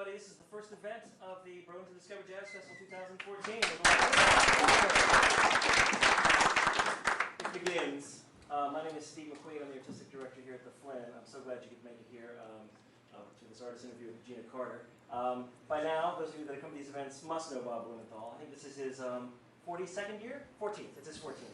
everybody. This is the first event of the Burlington Discover Jazz Festival 2014. It begins. My name is Steve McQueen. I'm the artistic director here at the Flynn. I'm so glad you could make it here to this artist interview with Regina Carter. By now, those of you that have come to these events must know Bob Blumenthal. I think this is his 42nd year? 14th. It's his 14th.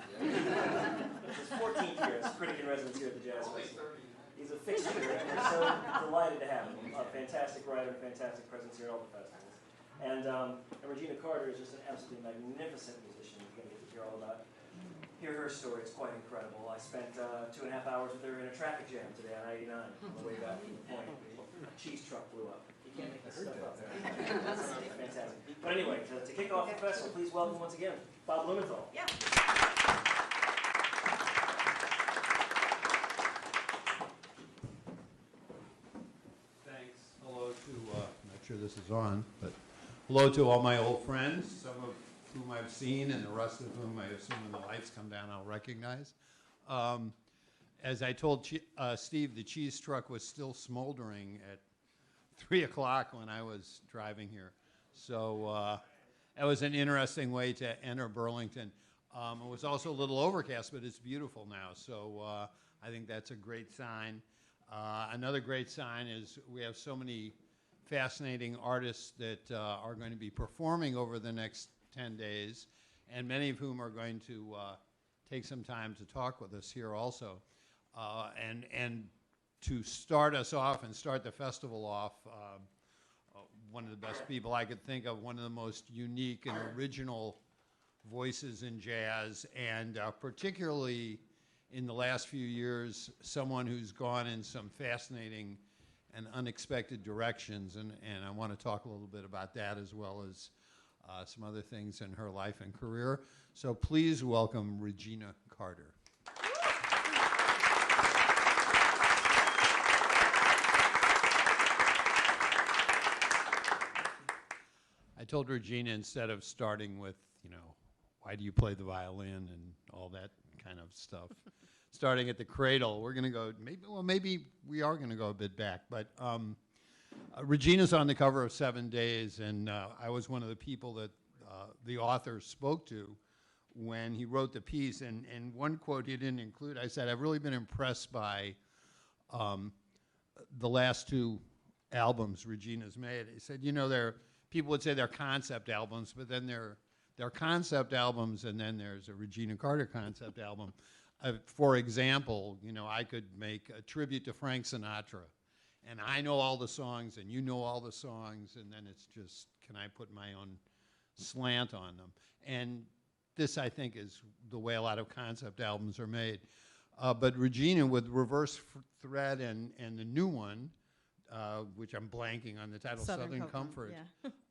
It's his 14th year as critic in residence here at the Jazz Festival. He's a fixture, and we're so delighted to have him. A fantastic writer, fantastic presence here at all the festivals. And Regina Carter is just an absolutely magnificent musician. You're going to get to hear her story. It's quite incredible. I spent 2.5 hours with her in a traffic jam today on 89 on the way back from the point. A cheese truck blew up. You can't make this stuff up. That's fantastic. But anyway, to kick off the festival, please welcome once again Bob Blumenthal. Yeah. Sure this is on, but hello to all my old friends, some of whom I've seen and the rest of whom I assume when the lights come down I'll recognize. As I told Steve, the cheese truck was still smoldering at 3 o'clock when I was driving here. So that was an interesting way to enter Burlington. It was also a little overcast, but it's beautiful now, so I think that's a great sign. Another great sign is we have so many fascinating artists that are going to be performing over the next 10 days, and many of whom are going to take some time to talk with us here also. And to start us off and start the festival off, one of the best people I could think of, one of the most unique and original voices in jazz, and particularly in the last few years, someone who's gone in some fascinating and unexpected directions, and I want to talk a little bit about that as well as some other things in her life and career. So please welcome Regina Carter. I told Regina, instead of starting with, why do you play the violin and all that kind of stuff, starting at the cradle, we're going to go, maybe we are going to go a bit back, but Regina's on the cover of 7 Days, and I was one of the people that the author spoke to when he wrote the piece, and one quote he didn't include, I said, I've really been impressed by the last 2 albums Regina's made. He said, people would say they're concept albums, but then they're concept albums, and then there's a Regina Carter concept album. For example, I could make a tribute to Frank Sinatra, and I know all the songs, and you know all the songs, and then it's just, can I put my own slant on them? And this, I think, is the way a lot of concept albums are made. But Regina, with Reverse Thread and the new one, which I'm blanking on the title, Southern Comfort,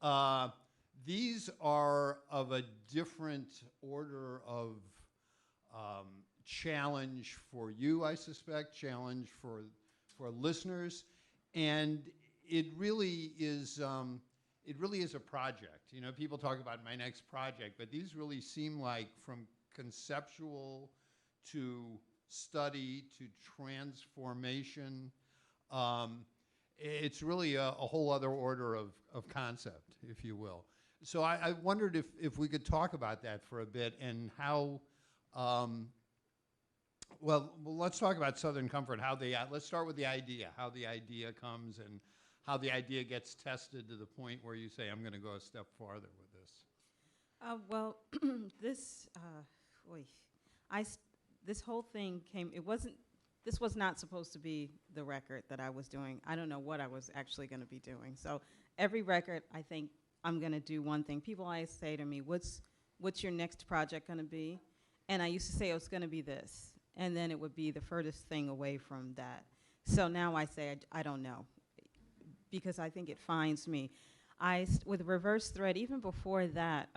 yeah. These are of a different order of challenge for you, I suspect, challenge for listeners, and it really is a project. People talk about my next project, but these really seem like, from conceptual to study to transformation, it's really a whole other order of concept, if you will. So I wondered if we could talk about that for a bit, and how, well, let's talk about Southern Comfort, let's start with the idea, how the idea comes and how the idea gets tested to the point where you say, I'm going to go a step farther with this. Well, this whole thing this was not supposed to be the record that I was doing. I don't know what I was actually going to be doing. So every record, I think I'm going to do one thing. People always say to me, what's your next project going to be? And I used to say it was going to be this. And then it would be the furthest thing away from that. So now I say I don't know, because I think it finds me. With Reverse Thread, even before that,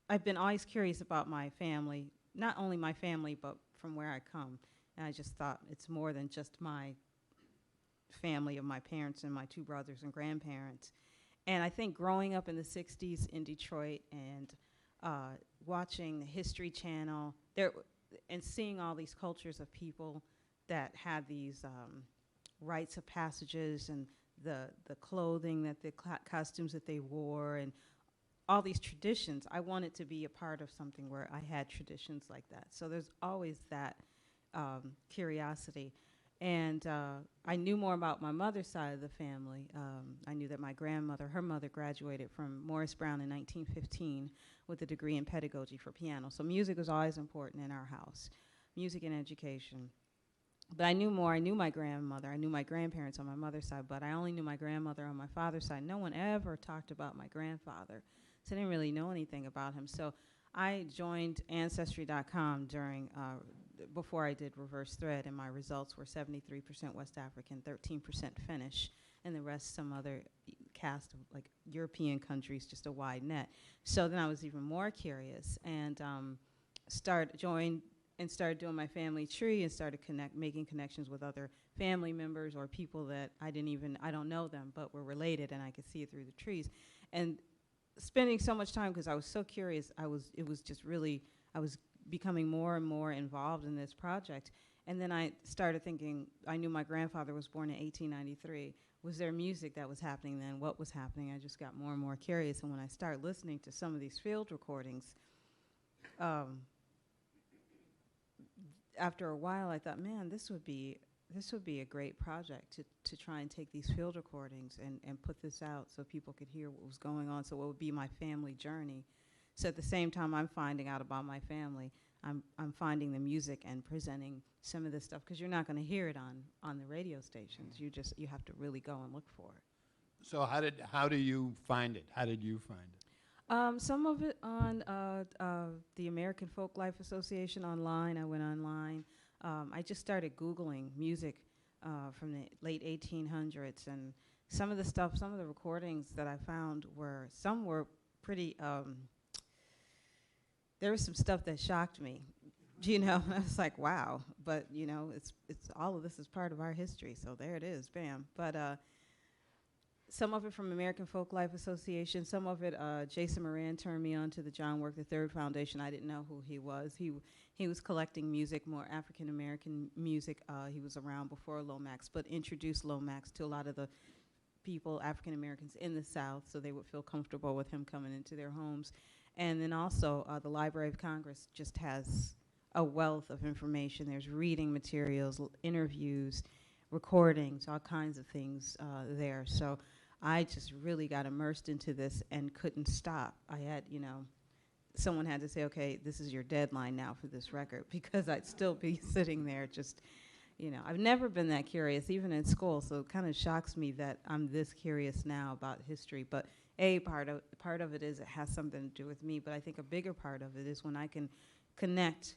I've been always curious about my family, not only my family, but from where I come. And I just thought it's more than just my family of my parents and my 2 brothers and grandparents. And I think growing up in the 60s in Detroit and watching the History Channel and seeing all these cultures of people that had these rites of passages and the clothing, that the costumes that they wore, and all these traditions. I wanted to be a part of something where I had traditions like that. So there's always that curiosity. And I knew more about my mother's side of the family. I knew that my grandmother, her mother graduated from Morris Brown in 1915 with a degree in pedagogy for piano. So music was always important in our house, music and education. But I knew more. I knew my grandmother. I knew my grandparents on my mother's side, but I only knew my grandmother on my father's side. No one ever talked about my grandfather, so I didn't really know anything about him. So I joined Ancestry.com during before I did reverse thread, and my results were 73% West African, 13% Finnish, and the rest some other cast of like European countries, just a wide net. So then I was even more curious and started doing my family tree and started making connections with other family members or people that I don't know them, but were related, and I could see it through the trees. And spending so much time, because I was so curious, I was becoming more and more involved in this project. And then I started thinking, I knew my grandfather was born in 1893. Was there music that was happening then? What was happening? I just got more and more curious. And when I started listening to some of these field recordings, after a while I thought, man, this would be a great project to try and take these field recordings and put this out so people could hear what was going on. So it would be my family journey. So at the same time I'm finding out about my family, I'm finding the music and presenting some of this stuff, because you're not going to hear it on the radio stations. You have to really go and look for it. So how do you find it? How did you find it? Some of it on the American Folklife Association online. I went online. I just started Googling music from the late 1800s, and some of the recordings that I found were pretty, there was some stuff that shocked me. I was like, wow, but it's all of this is part of our history, so there it is, bam. But some of it from American Folklife Association, some of it, Jason Moran turned me on to the John Work III Foundation. I didn't know who he was. He was collecting music, more African-American music. He was around before Lomax, but introduced Lomax to a lot of the people, African-Americans in the South, so they would feel comfortable with him coming into their homes. And then also, the Library of Congress just has a wealth of information. There's reading materials, interviews, recordings, all kinds of things there. So I just really got immersed into this and couldn't stop. I had, someone had to say, okay, this is your deadline now for this record, because I'd still be sitting there just, I've never been that curious, even in school, so it kind of shocks me that I'm this curious now about history. But part of it is it has something to do with me, but I think a bigger part of it is when I can connect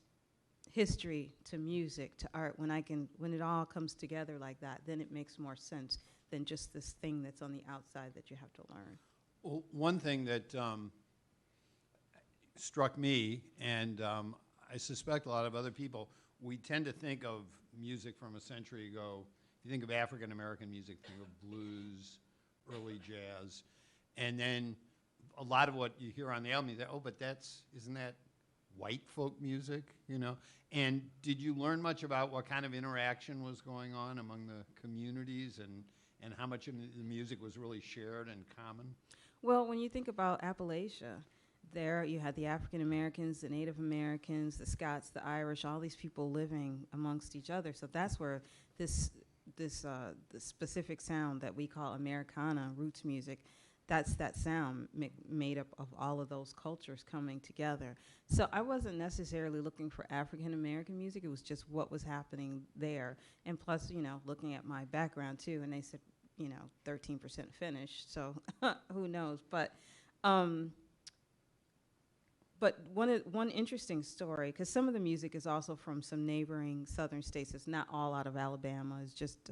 history to music, to art, when it all comes together like that, then it makes more sense than just this thing that's on the outside that you have to learn. Well, one thing that struck me, and I suspect a lot of other people, we tend to think of music from a century ago. If you think of African American music, think of blues, early jazz, and then a lot of what you hear on the album, you say, oh, but isn't that white folk music, And did you learn much about what kind of interaction was going on among the communities and how much of the music was really shared and common? Well, when you think about Appalachia, there you had the African Americans, the Native Americans, the Scots, the Irish, all these people living amongst each other. So that's where the specific sound that we call Americana, roots music, that's that sound made up of all of those cultures coming together. So I wasn't necessarily looking for African American music. It was just what was happening there. And plus, looking at my background too, and they said, 13% Finnish, so who knows. But one interesting story, because some of the music is also from some neighboring southern states. It's not all out of Alabama. It's just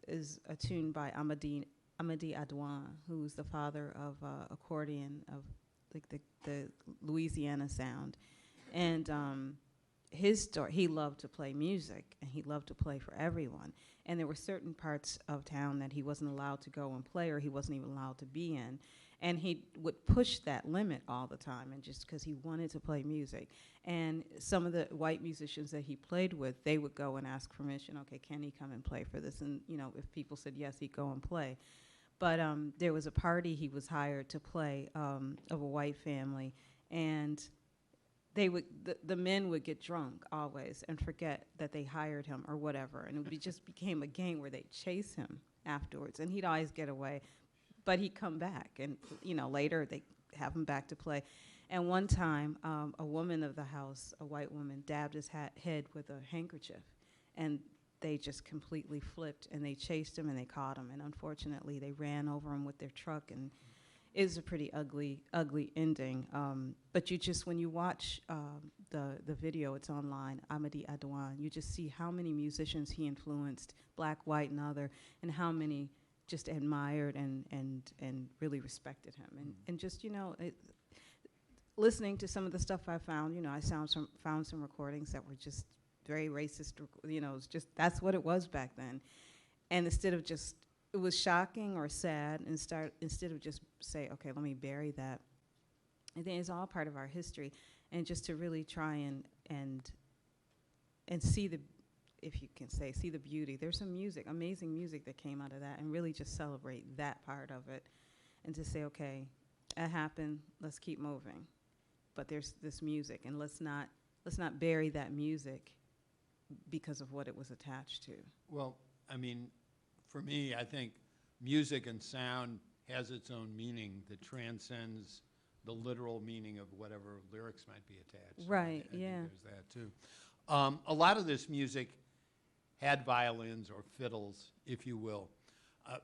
is a tune by Amadi Adwan, who's the father of accordion, of like the Louisiana sound. And his story, he loved to play music, and he loved to play for everyone. And there were certain parts of town that he wasn't allowed to go and play, or he wasn't even allowed to be in. And he would push that limit all the time, and just because he wanted to play music. And some of the white musicians that he played with, they would go and ask permission, okay, can he come and play for this? And, you know, if people said yes, he'd go and play. But there was a party he was hired to play of a white family, and they would the men would get drunk always and forget that they hired him or whatever, and it just became a game where they'd chase him afterwards, and he'd always get away, but he'd come back, and you know later they have him back to play. And one time, a woman of the house, a white woman, dabbed his head with a handkerchief, and they just completely flipped, and they chased him and they caught him, and unfortunately they ran over him with their truck, and it was a pretty ugly ending. But you just, when you watch the video, it's online, Amadi Adwan, you just see how many musicians he influenced, black, white, and other, and how many just admired and really respected him. And just, you know, listening to some of the stuff I found, you know, I found some recordings that were just very racist, you know, it's just, that's what it was back then. And instead of just, it was shocking or sad, and instead of just say, okay, let me bury that, I think it's all part of our history, and just to really try and see the, if you can say, see the beauty. There's some music, amazing music that came out of that, and really just celebrate that part of it, and to say, okay, that happened, let's keep moving. But there's this music, and let's not bury that music because of what it was attached to. Well, I mean, for me, I think music and sound has its own meaning that transcends the literal meaning of whatever lyrics might be attached. Right, I yeah. think there's that too. A lot of this music had violins or fiddles, if you will.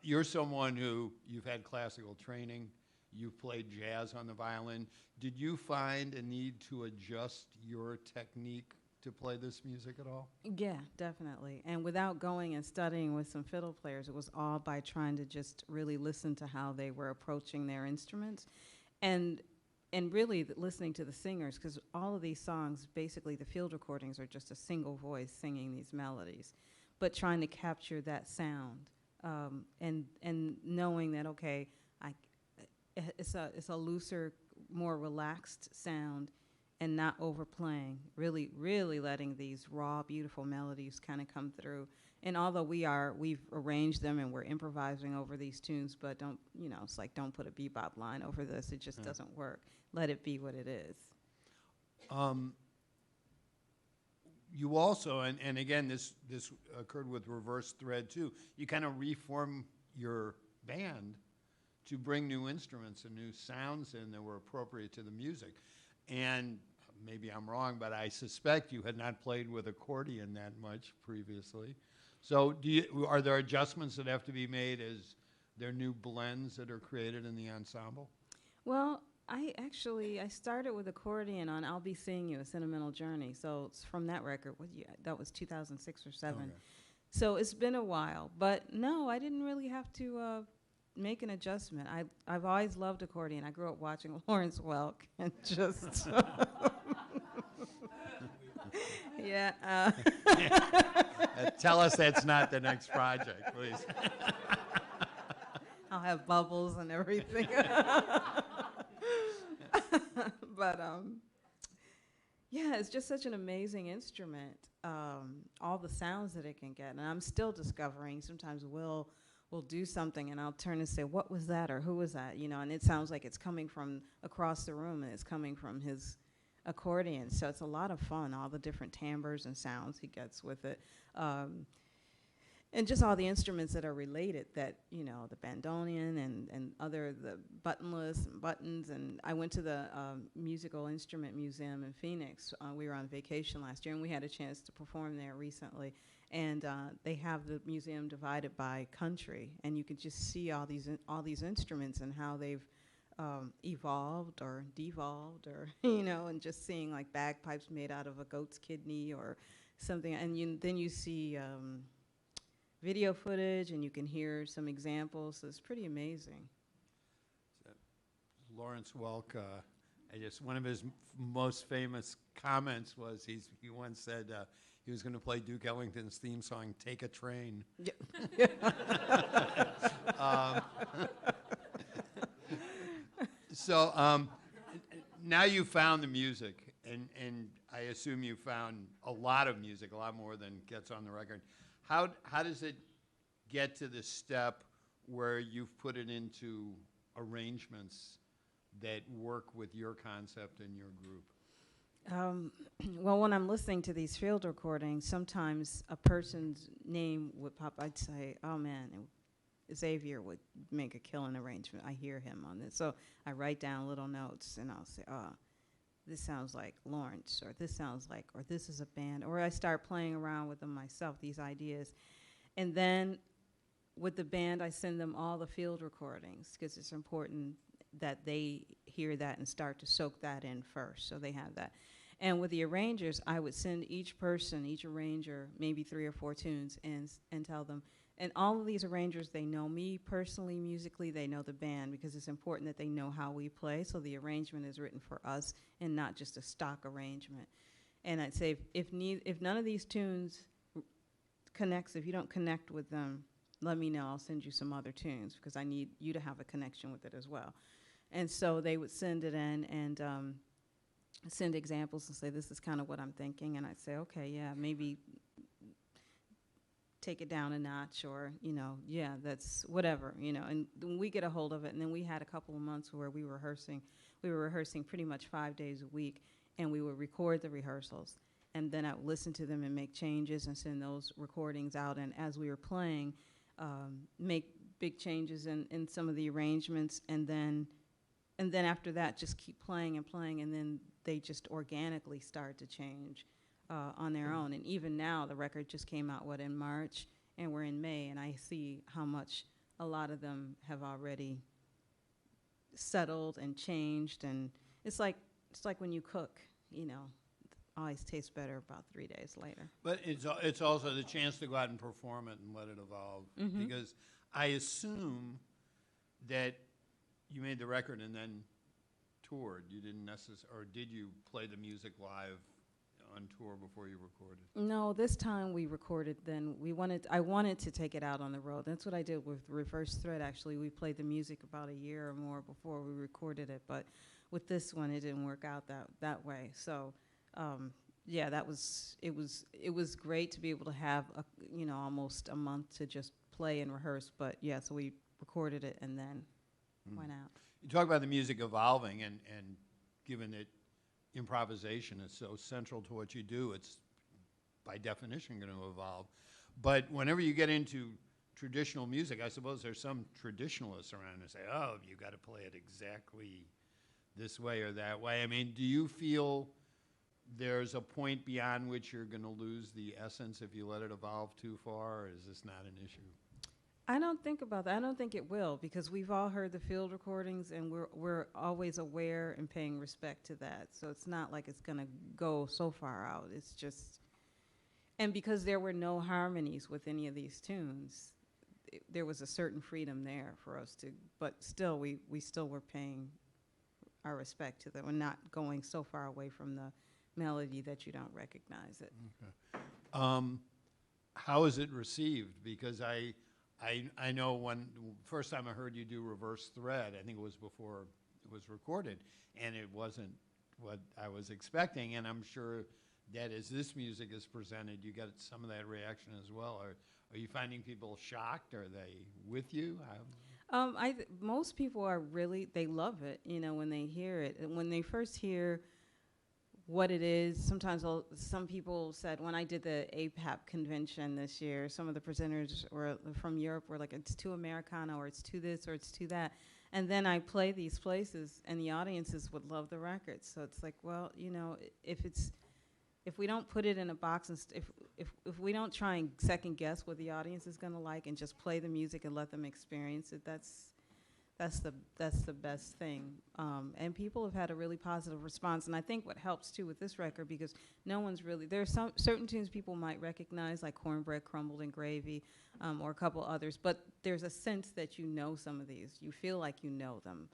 You're someone who, you've had classical training, you've played jazz on the violin. Did you find a need to adjust your technique to play this music at all? Yeah, definitely. And without going and studying with some fiddle players, it was all by trying to just really listen to how they were approaching their instruments, and really listening to the singers, because all of these songs, basically the field recordings are just a single voice singing these melodies, but trying to capture that sound, and knowing that, okay, it's a looser, more relaxed sound, and not overplaying, really, really letting these raw, beautiful melodies kind of come through. And although we've arranged them and we're improvising over these tunes, but don't, you know, it's like, don't put a bebop line over this, it just doesn't work. Let it be what it is. You also, and again, this occurred with Reverse Thread too, you kind of reform your band to bring new instruments and new sounds in that were appropriate to the music. And maybe I'm wrong, but I suspect you had not played with accordion that much previously. So are there adjustments that have to be made as there are new blends that are created in the ensemble? Well, I started with accordion on I'll Be Seeing You, A Sentimental Journey. So it's from that record, that was 2006 or 7. Okay. So it's been a while. But no, I didn't really have to make an adjustment. I've always loved accordion. I grew up watching Lawrence Welk and just... yeah. Tell us that's not the next project, please. I'll have bubbles and everything. But yeah, it's just such an amazing instrument. All the sounds that it can get, and I'm still discovering. Sometimes we'll do something, and I'll turn and say, "What was that?" or "Who was that?" You know, and it sounds like it's coming from across the room, and it's coming from his accordion. So it's a lot of fun. All the different timbres and sounds he gets with it. And just all the instruments that are related, that, you know, the bandoneon and the buttonless and buttons. And I went to the Musical Instrument Museum in Phoenix. We were on vacation last year, and we had a chance to perform there recently. And they have the museum divided by country, and you can just see all these instruments and how they've evolved or devolved, or you know, and just seeing like bagpipes made out of a goat's kidney or something. And then you see video footage, and you can hear some examples. So it's pretty amazing. Lawrence Welk, one of his most famous comments was he once said he was going to play Duke Ellington's theme song, "Take a Train." So now you found the music, and I assume you found a lot of music, a lot more than gets on the record. How does it get to the step where you've put it into arrangements that work with your concept and your group? Well, when I'm listening to these field recordings, sometimes a person's name would pop. I'd say, oh man, Xavier would make a killing arrangement. I hear him on this. So I write down little notes and I'll say, oh, this sounds like Lawrence, or this sounds like, or this is a band. Or I start playing around with them myself, these ideas. And then with the band, I send them all the field recordings because it's important that they hear that and start to soak that in first, so they have that. And with the arrangers, I would send each person, each arranger, maybe 3 or 4 tunes and tell them. And all of these arrangers, they know me personally, musically, they know the band, because it's important that they know how we play, so the arrangement is written for us and not just a stock arrangement. And I'd say if none of these tunes connects, if you don't connect with them, let me know, I'll send you some other tunes, because I need you to have a connection with it as well. And so they would send it in and send examples and say, this is kind of what I'm thinking. And I'd say, okay, yeah, maybe take it down a notch, or, you know, yeah, that's whatever, you know. And then we get a hold of it. And then we had a couple of months where we were rehearsing pretty much 5 days a week. And we would record the rehearsals. And then I would listen to them and make changes and send those recordings out. And as we were playing, make big changes in some of the arrangements, and then after that, just keep playing and playing, and then they just organically start to change on their own. And even now, the record just came out, in March, and we're in May, and I see how much a lot of them have already settled and changed. And it's like when you cook, you know, always tastes better about 3 days later. But it's also the chance to go out and perform it and let it evolve. Mm-hmm. Because I assume that you made the record and then toured. You didn't necessarily, or did you play the music live on tour before you recorded? No, this time we recorded. Then I wanted to take it out on the road. That's what I did with Reverse Thread. Actually, we played the music about a year or more before we recorded it. But with this one, it didn't work out that way. So. Yeah, it was great to be able to have almost a month to just play and rehearse. But yeah, so we recorded it and then went out. You talk about the music evolving, and given that improvisation is so central to what you do, it's by definition going to evolve. But whenever you get into traditional music, I suppose there's some traditionalists around who say, oh, you got to play it exactly this way or that way. I mean, do you feel there's a point beyond which you're going to lose the essence if you let it evolve too far, or is this not an issue? I don't think about that. I don't think it will, because we've all heard the field recordings, and we're always aware and paying respect to that. So it's not like it's going to go so far out. It's just, and because there were no harmonies with any of these tunes, there was a certain freedom there for us to, but still, we still were paying our respect to them. We're not going so far away from the melody that you don't recognize it. Okay. How is it received? Because I know when first time I heard you do Reverse Thread, I think it was before it was recorded, and it wasn't what I was expecting. And I'm sure that as this music is presented, you get some of that reaction as well. Are you finding people shocked? Are they with you? Most people are they love it, when they hear it. And when they first hear what it is, sometimes some people said, when I did the APAP convention this year, some of the presenters from Europe were like, it's too Americana, or it's too this, or it's too that. And then I play these places, and the audiences would love the record. So it's like, well, if we don't put it in a box, and if we don't try and second guess what the audience is going to like, and just play the music and let them experience it, that's the best thing. And people have had a really positive response. And I think what helps too with this record, because no one's really, there are some certain tunes people might recognize, like Cornbread Crumbled in Gravy, or a couple others, but there's a sense that you know some of these. You feel like you know them.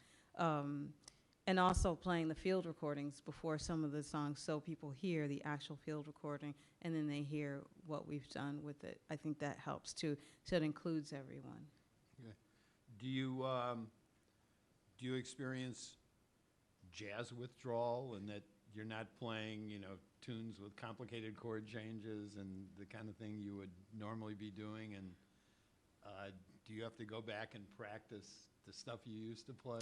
And also playing the field recordings before some of the songs, so people hear the actual field recording, and then they hear what we've done with it. I think that helps too, so it includes everyone. Okay. Do you experience jazz withdrawal, and that you're not playing, tunes with complicated chord changes and the kind of thing you would normally be doing? And do you have to go back and practice the stuff you used to play?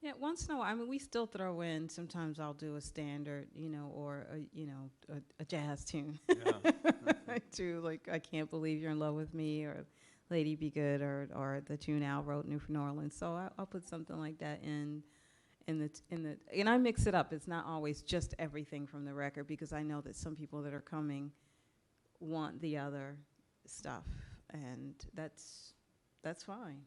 Yeah, once in a while. I mean, we still throw in. Sometimes I'll do a standard, or a jazz tune. Yeah. I do, like "I Can't Believe You're in Love with Me" or "Lady Be Good" or the tune Al wrote, "New from New Orleans." So I'll put something like that in the and I mix it up. It's not always just everything from the record, because I know that some people that are coming want the other stuff, and that's fine.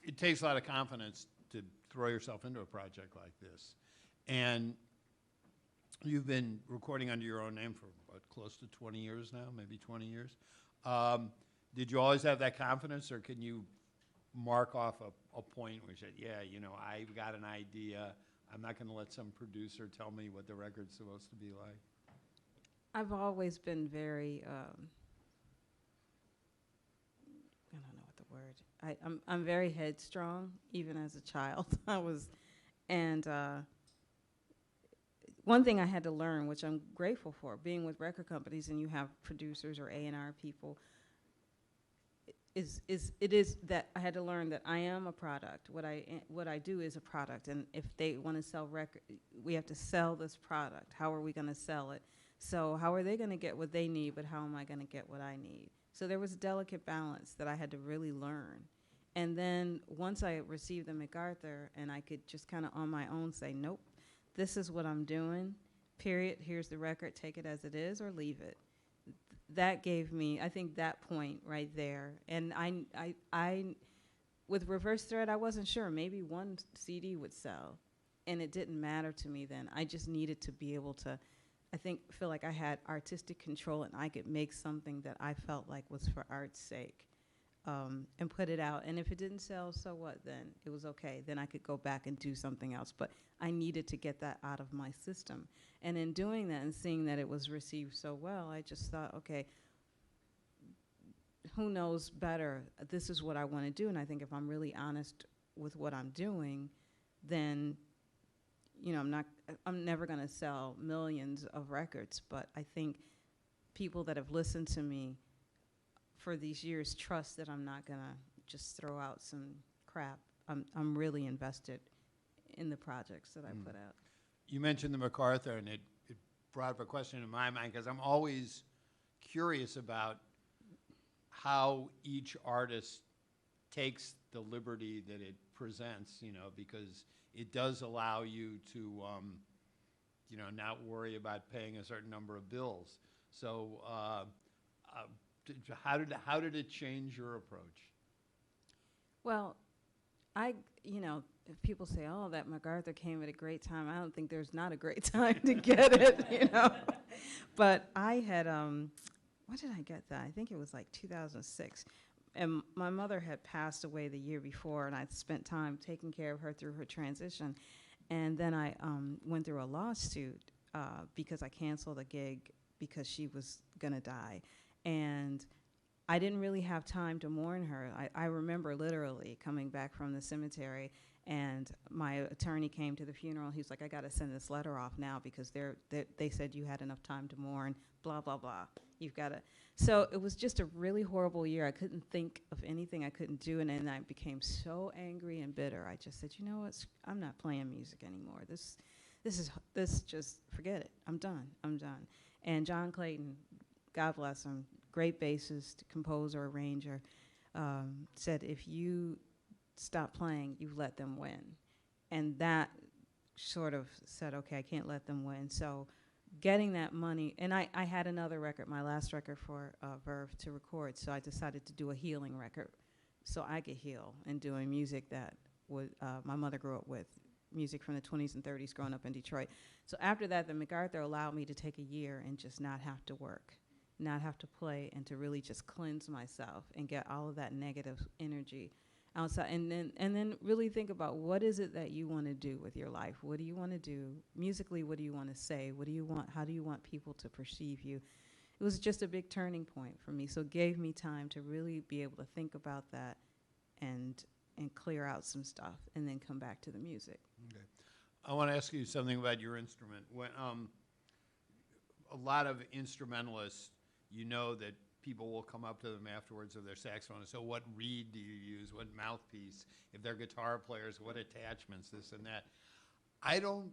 It takes a lot of confidence to throw yourself into a project like this. And you've been recording under your own name for, what, close to 20 years now, maybe 20 years. Did you always have that confidence, or can you mark off a point where you said, yeah, I've got an idea, I'm not going to let some producer tell me what the record's supposed to be like? I've always been very, I don't know what the word, I'm very headstrong, even as a child. One thing I had to learn, which I'm grateful for, being with record companies and you have producers or A&R people, is that I had to learn that I am a product. What I do is a product, and if they want to sell record, we have to sell this product. How are we going to sell it? So how are they going to get what they need, but how am I going to get what I need? So there was a delicate balance that I had to really learn. And then once I received the MacArthur, and I could just kind of on my own say, nope, this is what I'm doing, period. Here's the record, take it as it is or leave it. That gave me, I think, that point right there. And I with Reverse Thread, I wasn't sure. Maybe one CD would sell, and it didn't matter to me then. I just needed to be able to, feel like I had artistic control, and I could make something that I felt like was for art's sake, and put it out. And if it didn't sell, so what then? It was okay. Then I could go back and do something else. But I needed to get that out of my system. And in doing that and seeing that it was received so well, I just thought, okay, who knows better? This is what I want to do. And I think if I'm really honest with what I'm doing, then, I'm never going to sell millions of records. But I think people that have listened to me for these years trust that I'm not going to just throw out some crap. I'm really invested in the projects that I put out. You mentioned the MacArthur, and it brought up a question in my mind, because I'm always curious about how each artist takes the liberty that it presents, because it does allow you to, not worry about paying a certain number of bills. So how did it change your approach? Well, if people say, oh, that MacArthur came at a great time, I don't think there's not a great time to get it, But I had, when did I get that? I think it was like 2006. And my mother had passed away the year before, and I'd spent time taking care of her through her transition. And then I went through a lawsuit because I canceled a gig because she was going to die. And I didn't really have time to mourn her. I remember literally coming back from the cemetery, and my attorney came to the funeral. He was like, I got to send this letter off now because they said you had enough time to mourn, blah, blah, blah. You've got to. So it was just a really horrible year. I couldn't think of anything I couldn't do, and then I became so angry and bitter. I just said, you know what, I'm not playing music anymore. This just, forget it. I'm done. And John Clayton, God bless him, great bassist, composer, arranger, said, if you stop playing, you let them win. And that sort of said, okay, I can't let them win. So getting that money, and I had another record, my last record for Verve to record, so I decided to do a healing record so I could heal and doing music that my mother grew up with, music from the 20s and 30s growing up in Detroit. So after that, the MacArthur allowed me to take a year and just not have to work, not have to play, and to really just cleanse myself and get all of that negative energy outside, and then really think about what is it that you want to do with your life. What do you want to do musically? What do you want to say? What do you want? How do you want people to perceive you? It was just a big turning point for me. So it gave me time to really be able to think about that and and clear out some stuff and then come back to the music. Okay. I want to ask you something about your instrument. When a lot of instrumentalists, you know that people will come up to them afterwards of their saxophone and say, so what reed do you use? What mouthpiece? If they're guitar players, what attachments, this and that. I don't,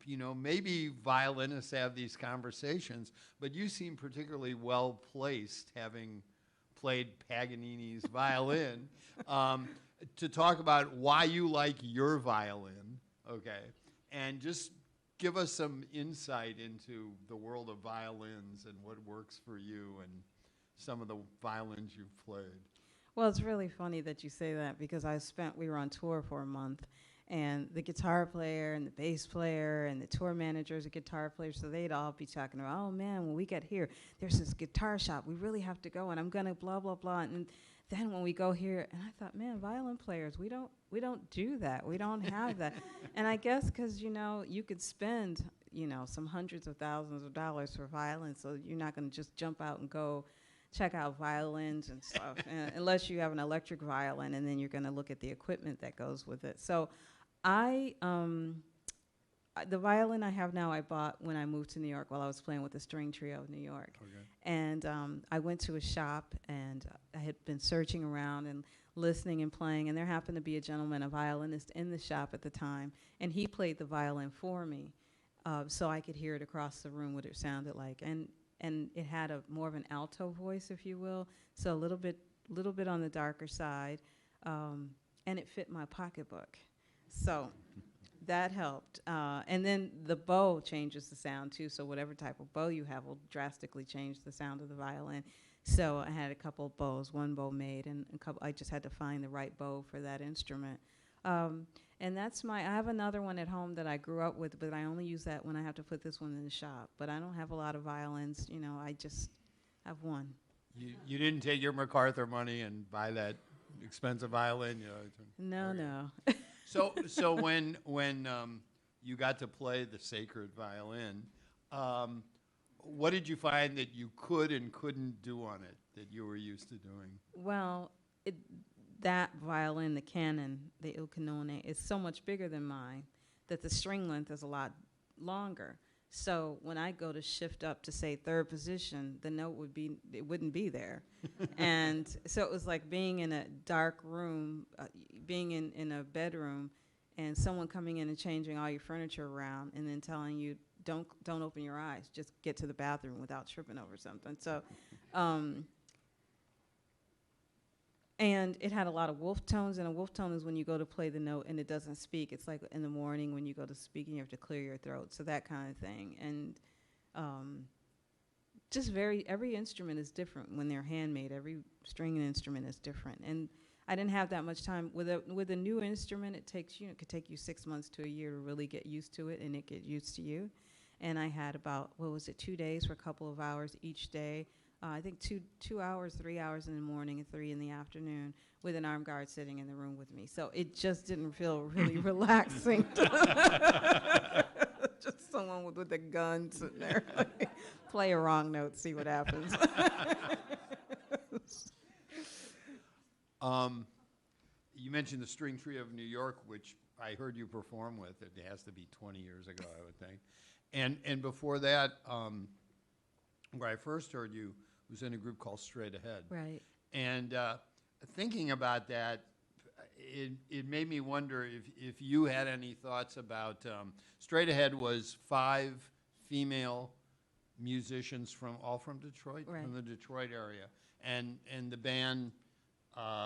you know, maybe violinists have these conversations, but you seem particularly well placed, having played Paganini's violin, to talk about why you like your violin, okay? And just give us some insight into the world of violins and what works for you and some of the violins you've played. Well, it's really funny that you say that because we were on tour for a month, and the guitar player and the bass player and the tour managers, the guitar players, so they'd all be talking about, oh man, when we get here, there's this guitar shop, we really have to go, and I'm gonna blah, blah, blah. And then when we go here, and I thought, man, violin players, we don't do that. We don't have that. And I guess because, you know, you could spend, you know, some hundreds of thousands of dollars for violins, so you're not gonna just jump out and go check out violins and stuff, unless you have an electric violin, and then you're gonna look at the equipment that goes with it. So the violin I have now, I bought when I moved to New York while I was playing with the string trio of New York. Okay. And I went to a shop, and I had been searching around and listening and playing, and there happened to be a gentleman, a violinist in the shop at the time, and he played the violin for me, so I could hear it across the room what it sounded like. And it had more of an alto voice, if you will, so a little bit on the darker side, and it fit my pocketbook. So that helped. And then the bow changes the sound too, so whatever type of bow you have will drastically change the sound of the violin. So I had a couple of bows, one bow made, and I just had to find the right bow for that instrument. And I have another one at home that I grew up with, but I only use that when I have to put this one in the shop. But I don't have a lot of violins, you know, I just have one. You didn't take your MacArthur money and buy that expensive violin? You know, No. So when you got to play the sacred violin, what did you find that you could and couldn't do on it that you were used to doing? Well, that violin, the Canon, the Il Canone, is so much bigger than mine that the string length is a lot longer. So when I go to shift up to, say, third position, the note wouldn't be there. And so it was like being in a dark room, being in a bedroom, and someone coming in and changing all your furniture around and then telling you, don't open your eyes, just get to the bathroom without tripping over something. So, and it had a lot of wolf tones, and a wolf tone is when you go to play the note and it doesn't speak. It's like in the morning when you go to speak and you have to clear your throat, so that kind of thing. And every instrument is different when they're handmade. Every string instrument is different. And I didn't have that much time. With a new instrument, it could take you 6 months to a year to really get used to it, and it get used to you. And I had about, 2 days for a couple of hours each day. I think 2 hours, 3 hours in the morning and 3 in the afternoon, with an armed guard sitting in the room with me. So it just didn't feel really relaxing. Just someone with a gun sitting there. Play a wrong note, see what happens. You mentioned the string trio of New York, which I heard you perform with. It has to be 20 years ago, I would think. And before that, where I first heard you was in a group called Straight Ahead. Right. And thinking about that, it made me wonder if you had any thoughts about Straight Ahead was 5 female musicians all from Detroit, right. From the Detroit area, and the band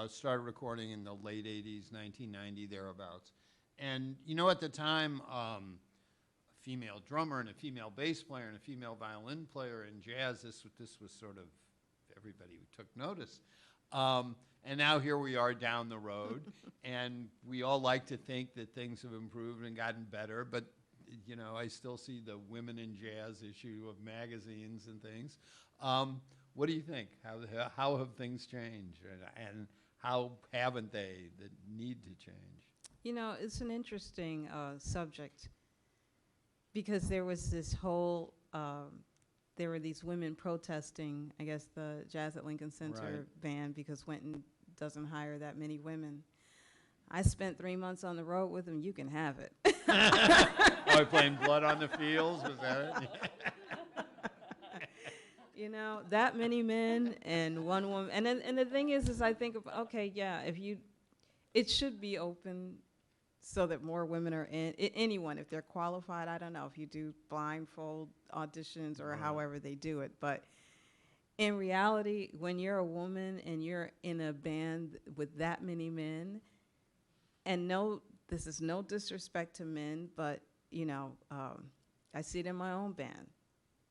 started recording in the late '80s, 1990 thereabouts. And you know, at the time, a female drummer and a female bass player and a female violin player in jazz, this was sort of everybody who took notice. And now here we are down the road, and we all like to think that things have improved and gotten better, but you know, I still see the women in jazz issue of magazines and things. What do you think? How have things changed, and how haven't they that need to change? You know, it's an interesting subject, because there was this whole, there were these women protesting, I guess, the Jazz at Lincoln Center Right. ban, because Winton doesn't hire that many women. I spent 3 months on the road with him. You can have it. Are we playing Blood on the Fields? Was that it? You know, that many men and one woman. And the thing is I think, okay, yeah, it should be open so that more women are in, anyone, if they're qualified, I don't know, if you do blindfold auditions or however they do it. But in reality, when you're a woman and you're in a band with that many men, and no, this is no disrespect to men, but, you know, I see it in my own band.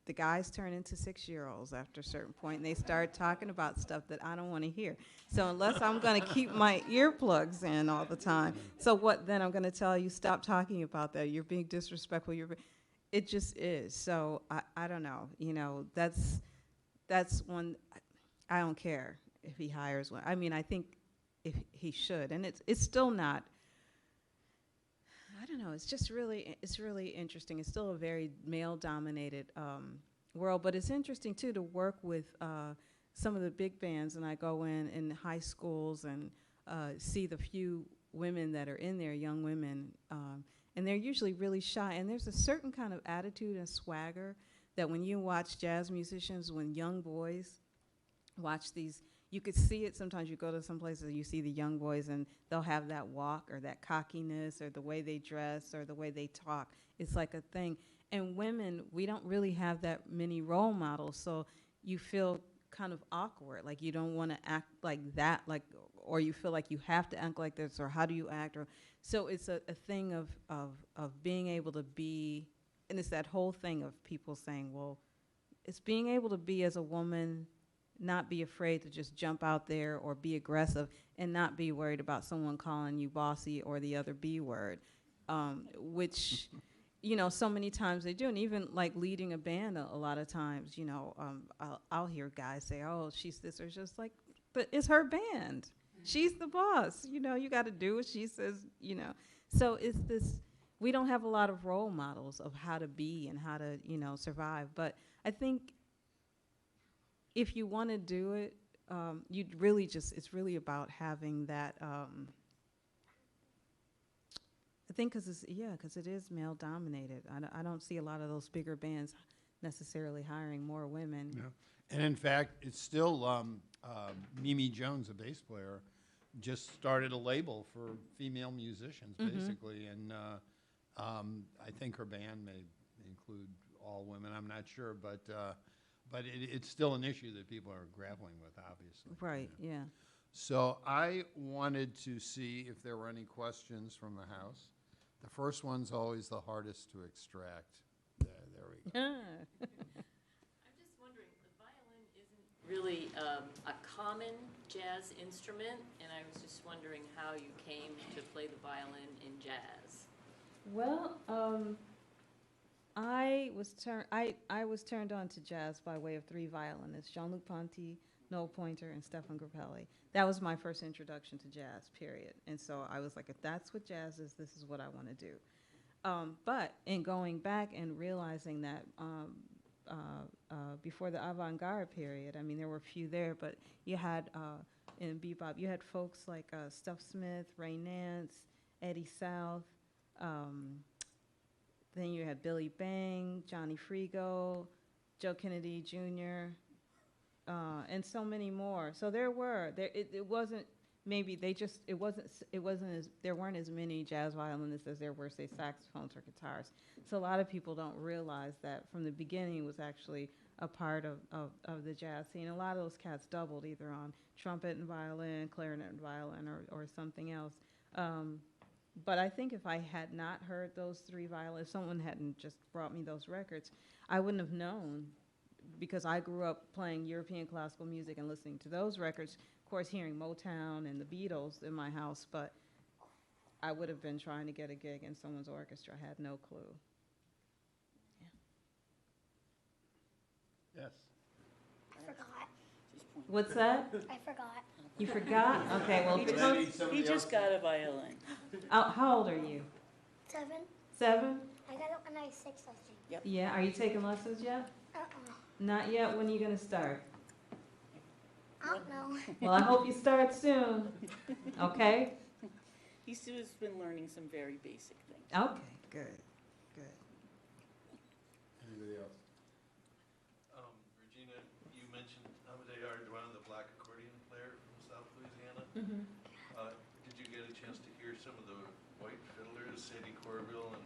The guys turn into 6-year-olds after a certain point, and they start talking about stuff that I don't want to hear. So unless I'm going to keep my earplugs in all the time, so what then? I'm going to tell you, stop talking about that. You're being disrespectful. It just is. So I don't know. You know, that's one. I don't care if he hires one. I mean, I think if he should, and it's still not. I don't know. It's really interesting. It's still a very male-dominated world, but it's interesting too to work with some of the big bands. And I go in high schools and see the few women that are in there, young women, and they're usually really shy. And there's a certain kind of attitude and swagger that when you watch jazz musicians, when young boys watch these. You could see it sometimes. You go to some places and you see the young boys and they'll have that walk or that cockiness or the way they dress or the way they talk. It's like a thing. And women, we don't really have that many role models, so you feel kind of awkward, like you don't want to act like that, like, or you feel like you have to act like this, or how do you act? Or so it's a thing of being able to be, and it's that whole thing of people saying, well, it's being able to be as a woman, not be afraid to just jump out there or be aggressive and not be worried about someone calling you bossy or the other B word, which, you know, so many times they do. And even like leading a band a lot of times, you know, I'll hear guys say, oh, she's this, or just like, but it's her band. She's the boss. You know, you got to do what she says, you know. So it's this, we don't have a lot of role models of how to be and how to, you know, survive. But I think if you want to do it, you'd really just, it's really about having that, I think because it is male dominated. I don't see a lot of those bigger bands necessarily hiring more women. Yeah. And in fact, it's still, Mimi Jones, a bass player, just started a label for female musicians, basically. And I think her band may include all women. I'm not sure, but it's still an issue that people are grappling with, obviously. Right, yeah. So I wanted to see if there were any questions from the house. The first one's always the hardest to extract. There we go. I'm just wondering, the violin isn't really a common jazz instrument, and I was just wondering how you came to play the violin in jazz. Well, I was turned on to jazz by way of 3 violinists, Jean-Luc Ponty, Noel Pointer, and Stefan Grappelli. That was my first introduction to jazz, period. And so I was like, if that's what jazz is, this is what I want to do. But in going back and realizing that before the avant-garde period, I mean, there were a few there, but you had, in bebop, you had folks like Stuff Smith, Ray Nance, Eddie South, then you had Billy Bang, Johnny Frigo, Joe Kennedy Jr., and so many more. So there wasn't, maybe they just, it wasn't as, there weren't as many jazz violinists as there were, say, saxophones or guitars. So a lot of people don't realize that from the beginning it was actually a part of the jazz scene. A lot of those cats doubled either on trumpet and violin, clarinet and violin, or something else. But I think if I had not heard those 3 violins, someone hadn't just brought me those records, I wouldn't have known, because I grew up playing European classical music and listening to those records, of course hearing Motown and the Beatles in my house, but I would have been trying to get a gig in someone's orchestra. I had no clue. Yes. I forgot. What's that? I forgot. You forgot? Okay, well, He just got a violin. how old are you? 7. 7? I got it when I was 6, I think. Yeah, are you taking lessons yet? Uh-uh. Not yet. When are you going to start? I don't know. Well, I hope you start soon. Okay? He's just been learning some very basic things. Okay, good, good. Anybody else? Regina, you mentioned Amadei Arduin, the black accordion player from South Louisiana. Did you get a chance to hear some of the white fiddlers, Sadie Corville and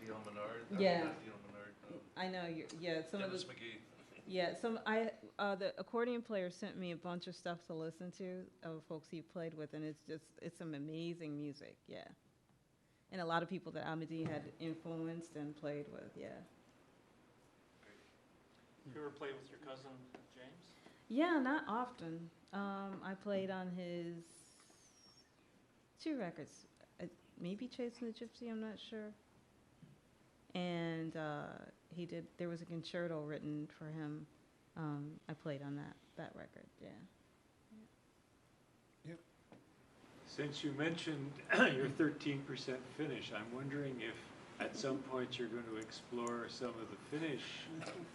D.L. Menard? Yeah. Not D.L. Menard, I know, yeah, some of Dennis the, McGee. yeah, the accordion player sent me a bunch of stuff to listen to of folks he played with, and it's some amazing music, yeah. And a lot of people that Amadei had influenced and played with, yeah. You ever play with your cousin, James? Yeah, not often. I played on his 2 records, maybe Chasing the Gypsy, I'm not sure. And there was a concerto written for him. I played on that record, yeah. Since you mentioned your 13% Finnish, I'm wondering if at some point you're going to explore some of the Finnish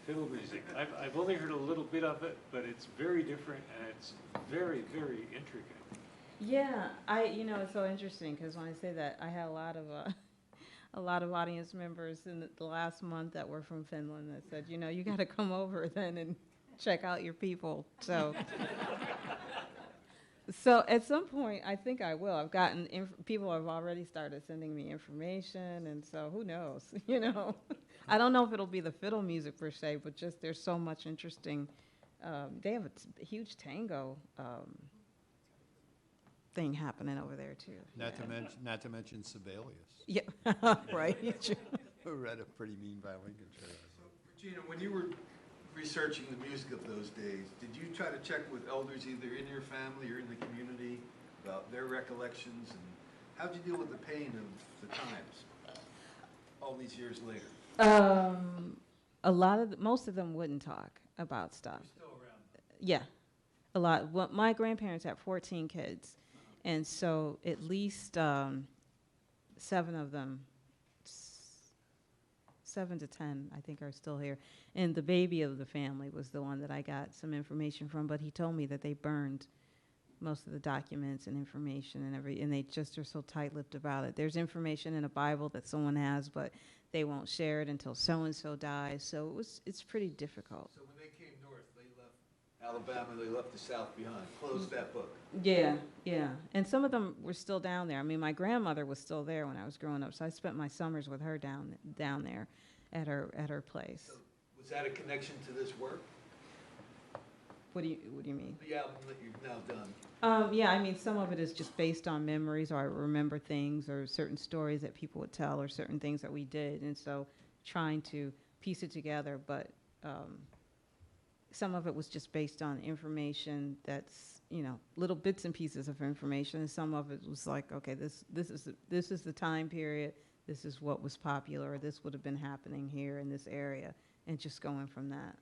fiddle music. I've only heard a little bit of it, but it's very different and it's very, very intricate. Yeah, it's so interesting because when I say that, I had a lot of audience members in the last month that were from Finland that said, you got to come over then and check out your people. So at some point, I think I will. I've gotten, people have already started sending me information, and so who knows, I don't know if it'll be the fiddle music per se, but just there's so much interesting, they have a huge tango thing happening over there too. Not to mention Sibelius, Yeah, right. who read a pretty mean violin concerto. Regina, when you were researching the music of those days, did you try to check with elders either in your family or in the community about their recollections, and how'd you deal with the pain of the times all these years later? Most of them wouldn't talk about stuff. Still around. Yeah, a lot. Well, my grandparents had 14 kids, and so at least 7 of them, 7 to 10, I think, are still here. And the baby of the family was the one that I got some information from, but he told me that they burned most of the documents and information and they just are so tight-lipped about it. There's information in a Bible that someone has, but they won't share it until so-and-so dies. So it's pretty difficult. So when they came north, they left Alabama, they left the South behind, closed that book. Yeah, yeah. And some of them were still down there. I mean, my grandmother was still there when I was growing up, so I spent my summers with her down there at her place. So was that a connection to this work? What do you mean? The album that you've now done? Yeah, I mean, some of it is just based on memories, or I remember things, or certain stories that people would tell, or certain things that we did, and so trying to piece it together. But some of it was just based on information that's, little bits and pieces of information, and some of it was like, okay, this is the time period, this is what was popular, or this would have been happening here in this area, and just going from that.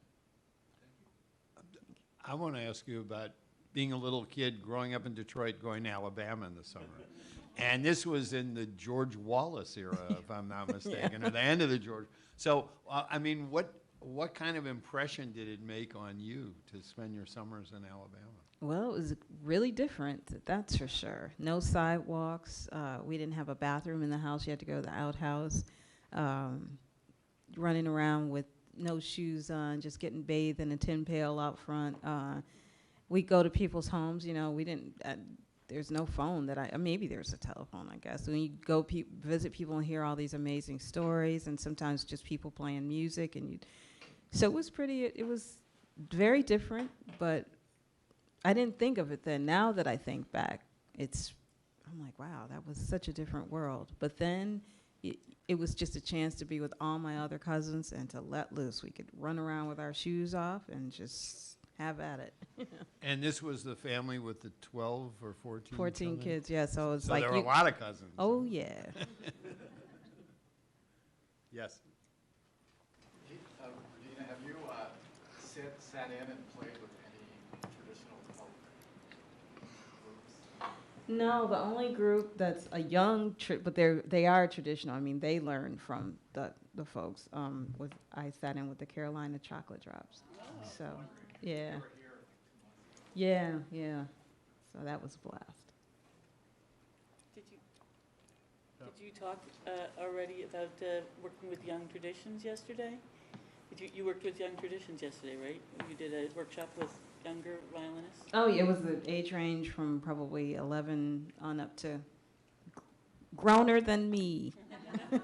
I want to ask you about being a little kid growing up in Detroit, going to Alabama in the summer. And this was in the George Wallace era, if I'm not mistaken, or the end of the George. So, I mean, what kind of impression did it make on you to spend your summers in Alabama? Well, it was really different, that's for sure. No sidewalks. We didn't have a bathroom in the house. You had to go to the outhouse. Running around with no shoes on, just getting bathed in a tin pail out front. We'd go to people's homes. We didn't. There's no phone maybe there's a telephone, I guess. When you go visit people and hear all these amazing stories, and sometimes just people playing music, so it was pretty. It was very different, but I didn't think of it then. Now that I think back, I'm like, wow, that was such a different world. But then it was just a chance to be with all my other cousins and to let loose. We could run around with our shoes off and just have at it. And this was the family with the 12 or 14 14 kids, yeah. So it's so like there were a lot of cousins. Oh, yeah. Yes. Regina, have you sat in and played with any traditional folk groups? No, the only group that's a young, but they are traditional. I mean, they learn from the folks. I sat in with the Carolina Chocolate Drops. So, yeah. Yeah. So that was a blast. Did you? Did you talk already about working with Young Traditions yesterday? You worked with Young Traditions yesterday, right? You did a workshop with younger violinists? Oh, yeah, it was the age range from probably 11 on up to growner than me. And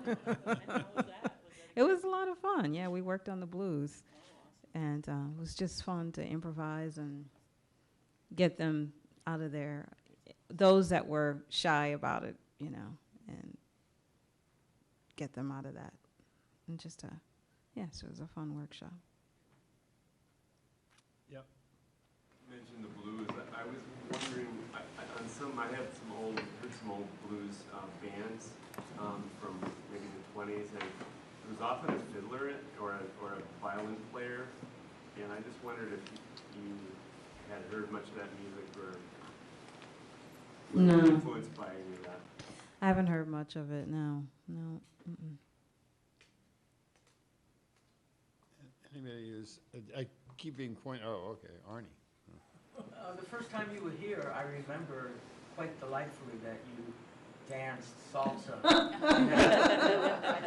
how was that? It was a lot of fun. Yeah, we worked on the blues. And it was just fun to improvise and get them out of there. Those that were shy about it, you know, and get them out of that. And just, yes, it was a fun workshop. Yep. You mentioned the blues. I was wondering, I heard some old blues bands from maybe the 20s, and there was often a fiddler or a violin player, and I just wondered if you had heard much of that music or were No. influenced by any of that. I haven't heard much of it, no. No. Mm-mm. Anybody who's, I keep being pointed, oh, okay, Arnie. The first time you were here, I remember quite delightfully that you danced salsa. I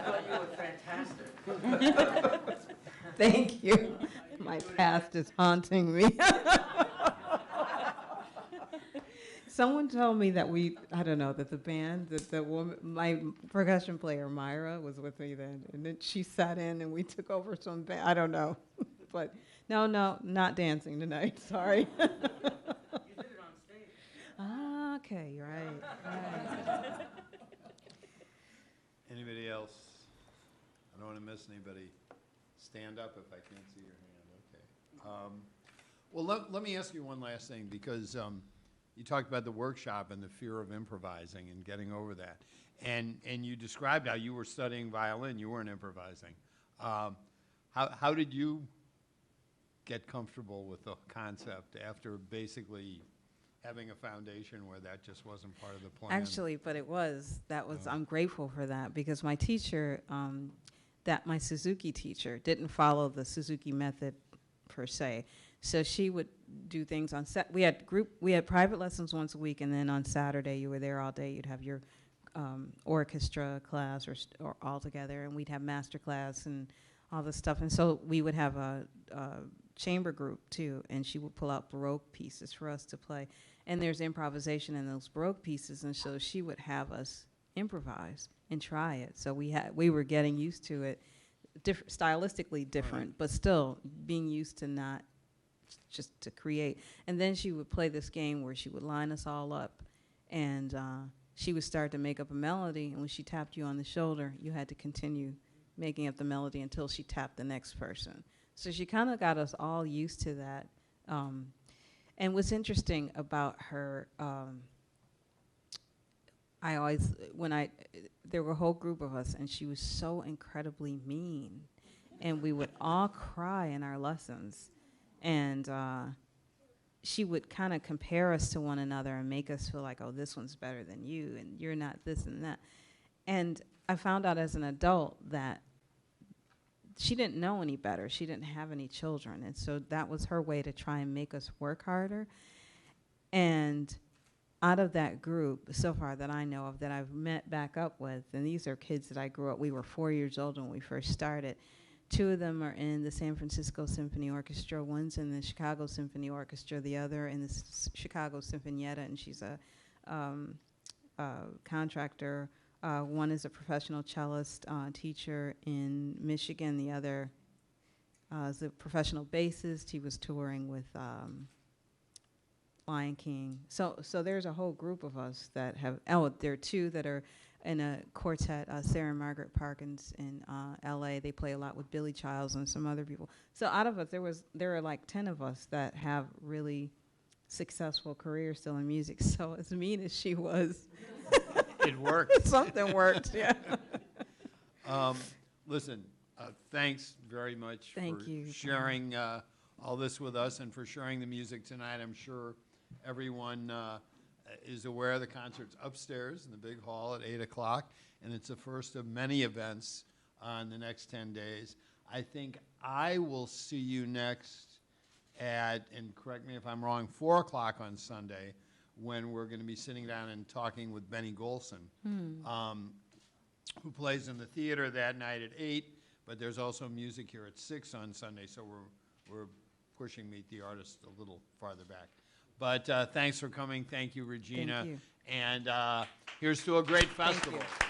thought you were fantastic. Thank you. My past is haunting me. Someone told me that I don't know, that the band, that the woman, my percussion player, Myra, was with me then. And then she sat in and we took over some band. I don't know. But no, not dancing tonight. Sorry. You did it on stage. Ah, okay, you're right. Anybody else? I don't want to miss anybody. Stand up if I can't see your hand. Okay. Well, let me ask you one last thing, because you talked about the workshop and the fear of improvising and getting over that. And you described how you were studying violin. You weren't improvising. How did you get comfortable with the concept after basically having a foundation where that just wasn't part of the plan? Actually, but I'm grateful for that, because my teacher, my Suzuki teacher, didn't follow the Suzuki Method per se. So she would do things on set. We had private lessons once a week, and then on Saturday you were there all day. You'd have your orchestra class or all together, and we'd have master class and all this stuff. And so we would have a chamber group too, and she would pull out Baroque pieces for us to play. And there's improvisation in those Baroque pieces, and so she would have us improvise and try it. So we were getting used to it, stylistically different, Right. but still being used to not just to create. And then she would play this game where she would line us all up, and she would start to make up a melody, and when she tapped you on the shoulder, you had to continue making up the melody until she tapped the next person. So she kind of got us all used to that. And what's interesting about her, there were a whole group of us, and she was so incredibly mean, and we would all cry in our lessons. And she would kind of compare us to one another and make us feel like, oh, this one's better than you, and you're not this and that. And I found out as an adult that she didn't know any better. She didn't have any children. And so that was her way to try and make us work harder. And out of that group, so far that I know of, that I've met back up with, and these are kids that I grew up, we were 4 years old when we first started. 2 of them are in the San Francisco Symphony Orchestra. One's in the Chicago Symphony Orchestra, the other in the Chicago Sinfonietta, and she's a contractor. One is a professional cellist teacher in Michigan. The other is a professional bassist. He was touring with Lion King. So there's a whole group of us that have, there are 2 that are in a quartet, Sarah and Margaret Parkins in LA. They play a lot with Billy Childs and some other people. So out of us, there are like 10 of us that have really successful careers still in music. So as mean as she was, It worked. something worked, yeah. Listen, thanks very much Thank for you. sharing all this with us and for sharing the music tonight. I'm sure everyone is aware the concert's upstairs in the big hall at 8 o'clock, and it's the first of many events in the next 10 days. I think I will see you next at, and correct me if I'm wrong, 4 o'clock on Sunday, when we're going to be sitting down and talking with Benny Golson. who plays in the theater that night at 8, but there's also music here at 6 on Sunday, so we're pushing Meet the Artist a little farther back. But thanks for coming. Thank you, Regina. Thank you. And here's to a great festival. you.